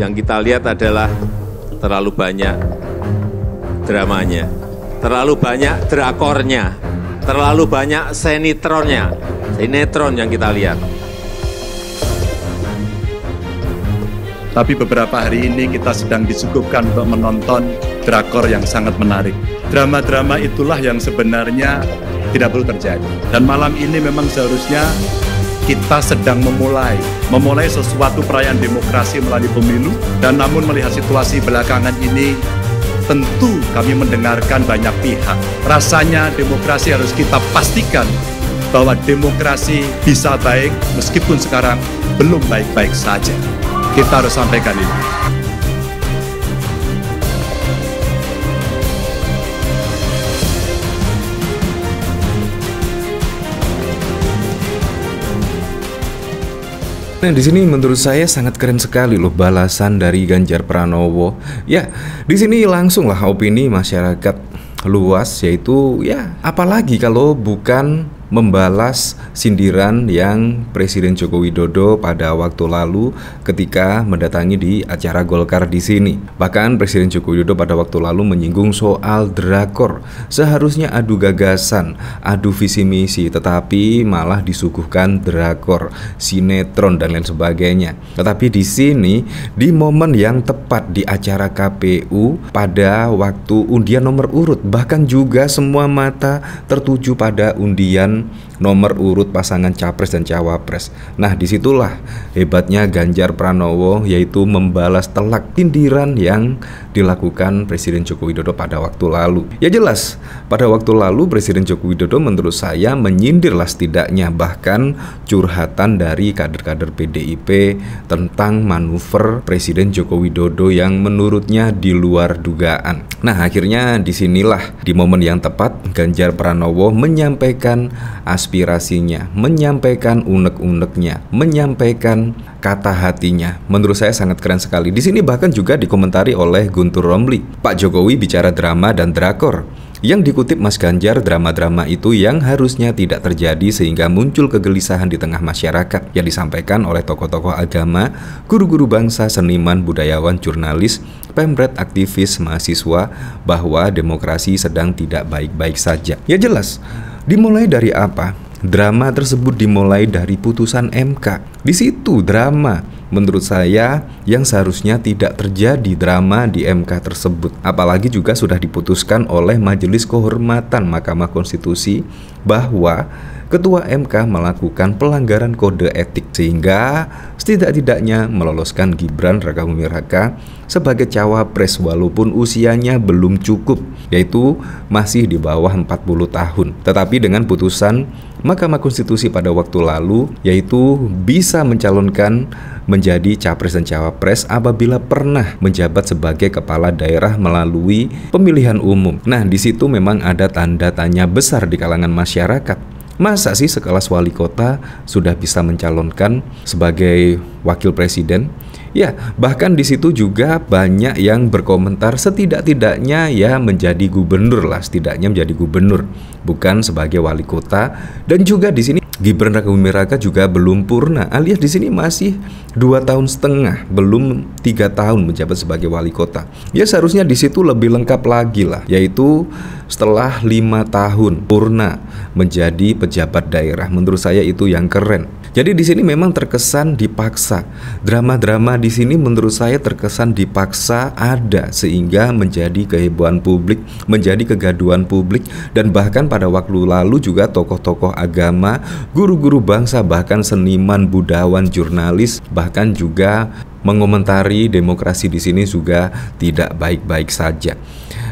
yang kita lihat adalah terlalu banyak dramanya, terlalu banyak drakornya, terlalu banyak sinetron yang kita lihat. Tapi beberapa hari ini kita sedang disuguhkan untuk menonton drakor yang sangat menarik. Drama-drama itulah yang sebenarnya tidak perlu terjadi. Dan malam ini memang seharusnya kita sedang memulai sesuatu perayaan demokrasi melalui pemilu. Dan namun melihat situasi belakangan ini, tentu kami mendengarkan banyak pihak. Rasanya demokrasi harus kita pastikan bahwa demokrasi bisa baik meskipun sekarang belum baik-baik saja. Kita harus sampaikan ini. Nah, di sini menurut saya sangat keren sekali loh balasan dari Ganjar Pranowo. Ya, di sini langsung lah opini masyarakat luas, yaitu ya apalagi kalau bukan membalas sindiran yang Presiden Joko Widodo pada waktu lalu ketika mendatangi di acara Golkar di sini. Bahkan Presiden Joko Widodo pada waktu lalu menyinggung soal drakor. Seharusnya adu gagasan, adu visi misi, tetapi malah disuguhkan drakor, sinetron dan lain sebagainya. Tetapi di sini di momen yang tepat di acara KPU pada waktu undian nomor urut, bahkan juga semua mata tertuju pada undian nomor urut pasangan capres dan cawapres. Nah, disitulah hebatnya Ganjar Pranowo, yaitu membalas telak sindiran yang dilakukan Presiden Joko Widodo pada waktu lalu. Ya jelas, pada waktu lalu Presiden Joko Widodo menurut saya menyindirlah setidaknya, bahkan curhatan dari kader-kader PDIP tentang manuver Presiden Joko Widodo yang menurutnya di luar dugaan. Nah, akhirnya disinilah di momen yang tepat Ganjar Pranowo menyampaikan aspirasinya, menyampaikan unek-uneknya, menyampaikan kata hatinya. Menurut saya sangat keren sekali. Di sini bahkan juga dikomentari oleh Guntur Romli. Pak Jokowi bicara drama dan drakor. Yang dikutip Mas Ganjar, drama-drama itu yang harusnya tidak terjadi sehingga muncul kegelisahan di tengah masyarakat yang disampaikan oleh tokoh-tokoh agama, guru-guru bangsa, seniman, budayawan, jurnalis, pemret, aktivis, mahasiswa, bahwa demokrasi sedang tidak baik-baik saja. Ya jelas, dimulai dari apa? Drama tersebut dimulai dari putusan MK. Di situ drama menurut saya yang seharusnya tidak terjadi drama di MK tersebut. Apalagi juga sudah diputuskan oleh Majelis Kehormatan Mahkamah Konstitusi bahwa Ketua MK melakukan pelanggaran kode etik sehingga setidak-tidaknya meloloskan Gibran Rakabuming Raka sebagai cawapres walaupun usianya belum cukup, yaitu masih di bawah 40 tahun. Tetapi dengan putusan Mahkamah Konstitusi pada waktu lalu, yaitu bisa mencalonkan menjadi capres dan cawapres apabila pernah menjabat sebagai kepala daerah melalui pemilihan umum. Nah, di situ memang ada tanda tanya besar di kalangan masyarakat. Masa sih sekelas wali kota sudah bisa mencalonkan sebagai wakil presiden? Ya, bahkan di situ juga banyak yang berkomentar setidak-tidaknya ya menjadi gubernur lah, setidaknya menjadi gubernur, bukan sebagai wali kota. Dan juga di sini Gibran Rakabuming Raka juga belum purna, alias di sini masih 2,5 tahun, belum 3 tahun menjabat sebagai wali kota. Ya seharusnya di situ lebih lengkap lagi lah, yaitu setelah 5 tahun purna menjadi pejabat daerah. Menurut saya itu yang keren. Jadi di sini memang terkesan dipaksa. Drama-drama di sini menurut saya terkesan dipaksa ada sehingga menjadi kehebohan publik, menjadi kegaduhan publik, dan bahkan pada waktu lalu juga tokoh-tokoh agama, guru-guru bangsa, bahkan seniman, budayawan, jurnalis, bahkan juga mengomentari demokrasi di sini juga tidak baik-baik saja.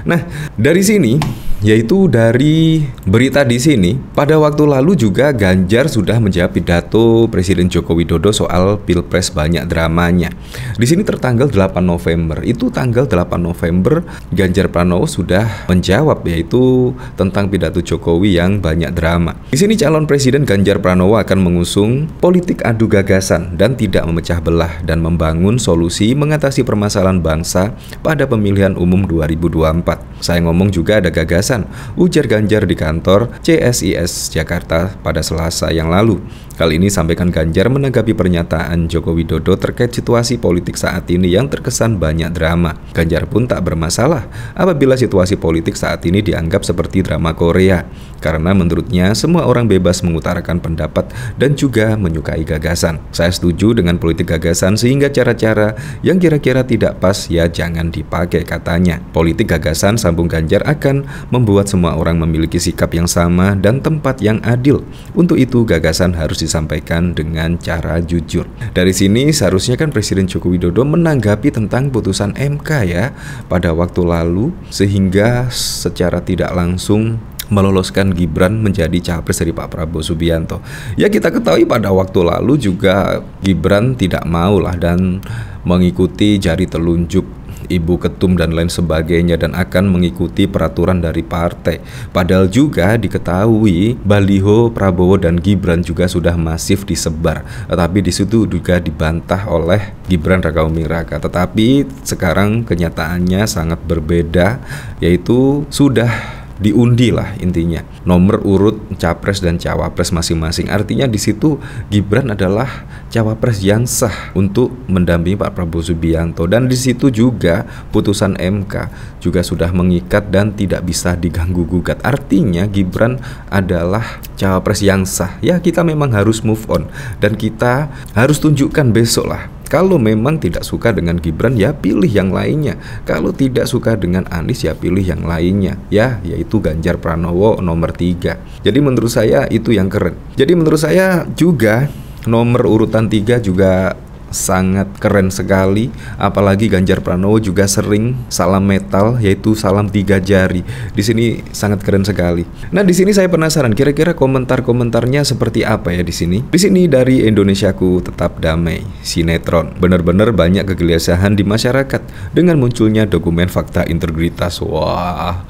Nah, dari sini, yaitu dari berita di sini, pada waktu lalu juga Ganjar sudah menjawab pidato Presiden Joko Widodo soal Pilpres banyak dramanya. Di sini tertanggal 8 November, itu tanggal 8 November Ganjar Pranowo sudah menjawab, yaitu tentang pidato Jokowi yang banyak drama. Di sini calon Presiden Ganjar Pranowo akan mengusung politik adu gagasan dan tidak memecah belah dan membangun solusi mengatasi permasalahan bangsa pada pemilihan umum 2024. Saya ngomong juga ada gagasan, ujar Ganjar di kantor CSIS Jakarta pada Selasa yang lalu. Kali ini sampaikan Ganjar menanggapi pernyataan Joko Widodo terkait situasi politik saat ini yang terkesan banyak drama. Ganjar pun tak bermasalah apabila situasi politik saat ini dianggap seperti drama Korea, karena menurutnya semua orang bebas mengutarakan pendapat dan juga menyukai gagasan. Saya setuju dengan politik gagasan sehingga cara-cara yang kira-kira tidak pas ya jangan dipakai, katanya. Politik gagasan, sambung Ganjar, akan membuat semua orang memiliki sikap yang sama dan tempat yang adil. Untuk itu gagasan harus disampaikan dengan cara jujur. Dari sini seharusnya kan Presiden Joko Widodo menanggapi tentang putusan MK ya pada waktu lalu, sehingga secara tidak langsung meloloskan Gibran menjadi capres dari Pak Prabowo Subianto. Ya kita ketahui pada waktu lalu juga Gibran tidak mau lah dan mengikuti jari telunjuk Ibu Ketum dan lain sebagainya dan akan mengikuti peraturan dari partai. Padahal juga diketahui baliho Prabowo dan Gibran juga sudah masif disebar. Tetapi di situ juga dibantah oleh Gibran Rakabuming Raka. Tetapi sekarang kenyataannya sangat berbeda, yaitu sudah diundi lah intinya nomor urut capres dan cawapres masing-masing. Artinya di situ Gibran adalah cawapres yang sah untuk mendampingi Pak Prabowo Subianto, dan di situ juga putusan MK juga sudah mengikat dan tidak bisa diganggu gugat. Artinya Gibran adalah cawapres yang sah. Ya kita memang harus move on dan kita harus tunjukkan besok lah. Kalau memang tidak suka dengan Gibran, ya pilih yang lainnya. Kalau tidak suka dengan Anies, ya pilih yang lainnya. Ya, yaitu Ganjar Pranowo nomor 3. Jadi menurut saya itu yang keren. Jadi menurut saya juga nomor urutan 3 juga sangat keren sekali. Apalagi Ganjar Pranowo juga sering salam metal, yaitu salam 3 jari. Di sini sangat keren sekali. Nah, di sini saya penasaran kira-kira komentar-komentarnya seperti apa ya di sini. Di sini dari Indonesiaku Tetap Damai, sinetron. Benar-benar banyak kegelisahan di masyarakat dengan munculnya dokumen fakta integritas. Wah,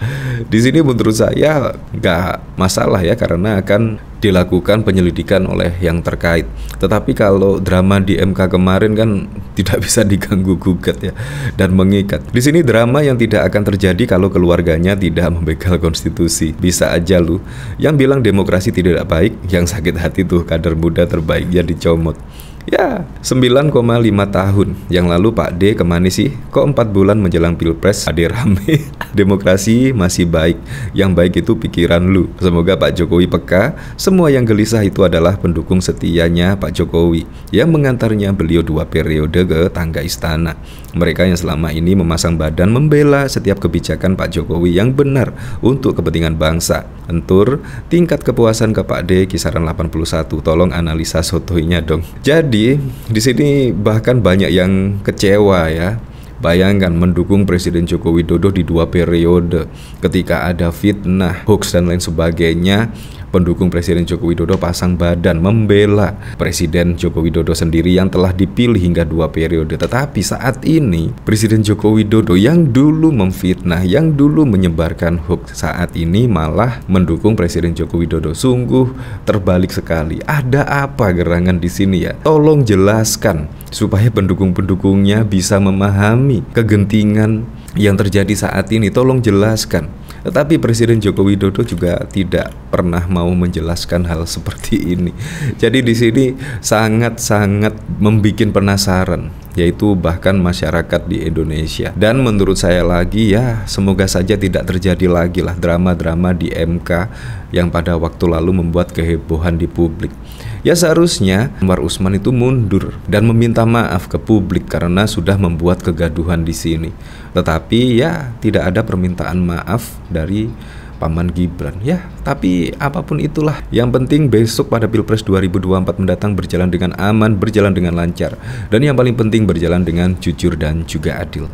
di sini menurut saya nggak masalah ya, karena akan dilakukan penyelidikan oleh yang terkait. Tetapi kalau drama di MK kemarin kan tidak bisa diganggu gugat ya dan mengikat. Di sini drama yang tidak akan terjadi kalau keluarganya tidak membegal konstitusi. Bisa aja lu yang bilang demokrasi tidak baik, yang sakit hati tuh kader muda terbaiknya dicomot. Ya, 9,5 tahun yang lalu Pak D kemana sih? Kok 4 bulan menjelang Pilpres Ade rame? Demokrasi masih baik. Yang baik itu pikiran lu. Semoga Pak Jokowi peka. Semua yang gelisah itu adalah pendukung setianya Pak Jokowi yang mengantarnya beliau 2 periode ke tangga istana. Mereka yang selama ini memasang badan membela setiap kebijakan Pak Jokowi yang benar untuk kepentingan bangsa. Entur, tingkat kepuasan ke Pak D kisaran 81. Tolong analisa sotoinya dong. Jadi di sini bahkan banyak yang kecewa ya. Bayangkan mendukung Presiden Joko Widodo di 2 periode, ketika ada fitnah, hoax dan lain sebagainya, pendukung Presiden Joko Widodo pasang badan membela Presiden Joko Widodo sendiri yang telah dipilih hingga 2 periode. Tetapi saat ini Presiden Joko Widodo yang dulu memfitnah, yang dulu menyebarkan hoax, saat ini malah mendukung Presiden Joko Widodo. Sungguh terbalik sekali. Ada apa gerangan di sini ya? Tolong jelaskan supaya pendukung-pendukungnya bisa memahami kegentingan yang terjadi saat ini. Tolong jelaskan. Tetapi Presiden Joko Widodo juga tidak pernah mau menjelaskan hal seperti ini. Jadi di sini sangat-sangat membuat penasaran, yaitu bahkan masyarakat di Indonesia. Dan menurut saya lagi ya, semoga saja tidak terjadi lagi lah drama-drama di MK yang pada waktu lalu membuat kehebohan di publik. Ya seharusnya Anwar Usman itu mundur dan meminta maaf ke publik karena sudah membuat kegaduhan di sini. Tetapi ya tidak ada permintaan maaf dari Paman Gibran ya. Tapi apapun itulah, yang penting besok pada Pilpres 2024 mendatang berjalan dengan aman, berjalan dengan lancar, dan yang paling penting berjalan dengan jujur dan juga adil.